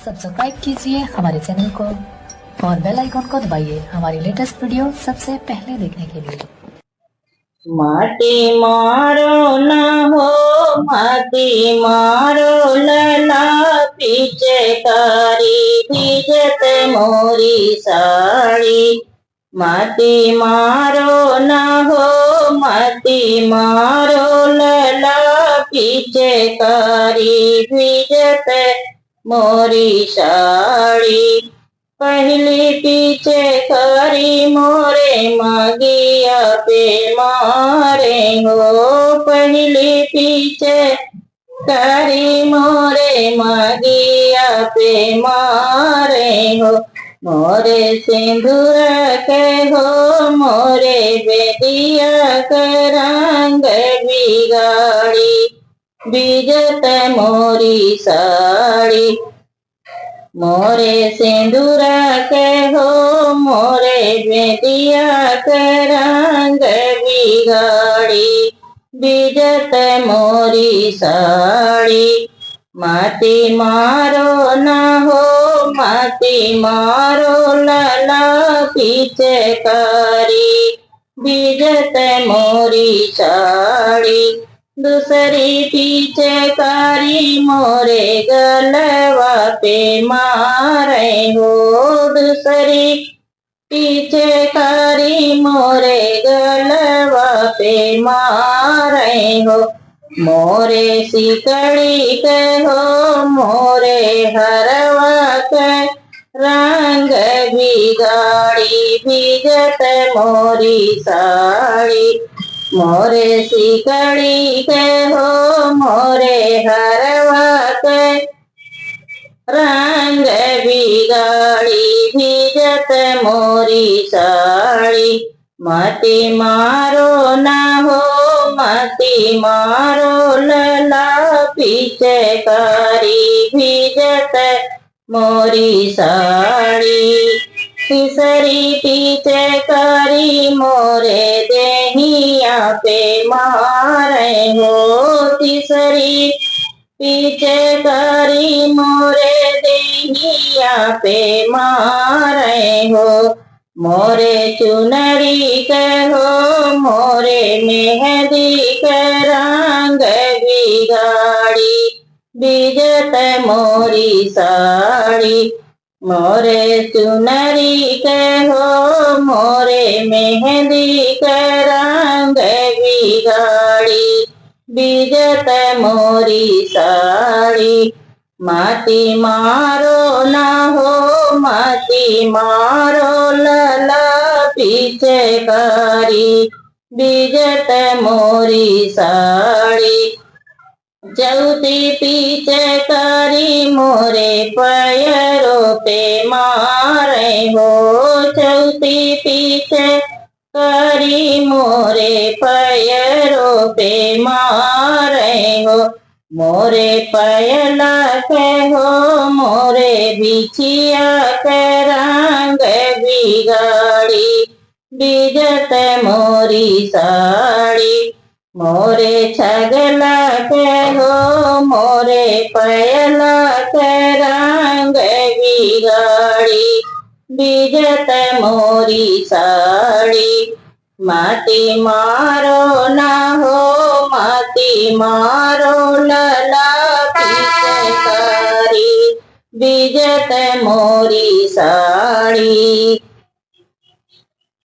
Subscribe कीजिए हमारे channel को और बेल आइकॉन को दबाइए हमारी लेटेस्ट वीडियो सबसे पहले देखने के लिए। माटी मारो न हो माटी मारो लला पीछे कारी भीजत मोरी साड़ी। माटी मारो न हो माटी मारो लला पीछे कारी भीजत मोरी साड़ी। पहली पीछे करी मोरे मागिया पे मारे हो। पहली पीछे करी मोरे मागिया पे मारे हो। मोरे सिंदूर के हो मोरे बेदिया के रंग बिगाड़ी बीजत मोरी साड़ी। मोरे सिंदूर के हो मोरे बेदिया के रंग बिगाड़ी बीजत मोरी साड़ी। माटी मारो न हो माटी मारो लला पीछे कारी बीजत मोरी साड़ी। दूसरी पीछे कारी मोरे गलवा पे मारे हो। दूसरी पीछे कारी मोरे गलवा पे मारे हो। मोरे सिकड़ी के हो मोरे हरवा के रंग बिगाड़ी भीजत मोरी साड़ी। मोरे सिकड़ी के हो मोरे हरवा के रंग बिगाड़ी भीजत मोरी साड़ी। माटी मारो न हो माटी मारो लला पीछे कारी भीजत मोरी साड़ी। तीसरी पीछे कारी मोरे देहिया पे मारे हो। तीसरी पीछे कारी मोरे देहिया पे मारे हो। मोरे चुनरी के हो मोरे मेहंदी के रंग बिगाड़ी बीजत मोरी साड़ी। मोरे चुनरी के हो मोरे मेहंदी के रंग बिगाड़ी बीजत मोरी साड़ी। माटी मारो न हो माटी मारो लला पीछे कारी बीजत मोरी साड़ी। चौथी पीछे कारी मोरे पैरों पे मारे हो। चौथी पीछे कारी मोरे पैरों पे मारे हो। मोरे पयला के हो मोरे बिछिया के रंग बिगाड़ी बीजत मोरी साड़ी। मोरे छगला के हो मोरे पयला के रंग बिगाड़ी बीजत मोरी साड़ी। माटी मारो न हो माटी मारो लला पीछे कारी बीजत मोरी साड़ी।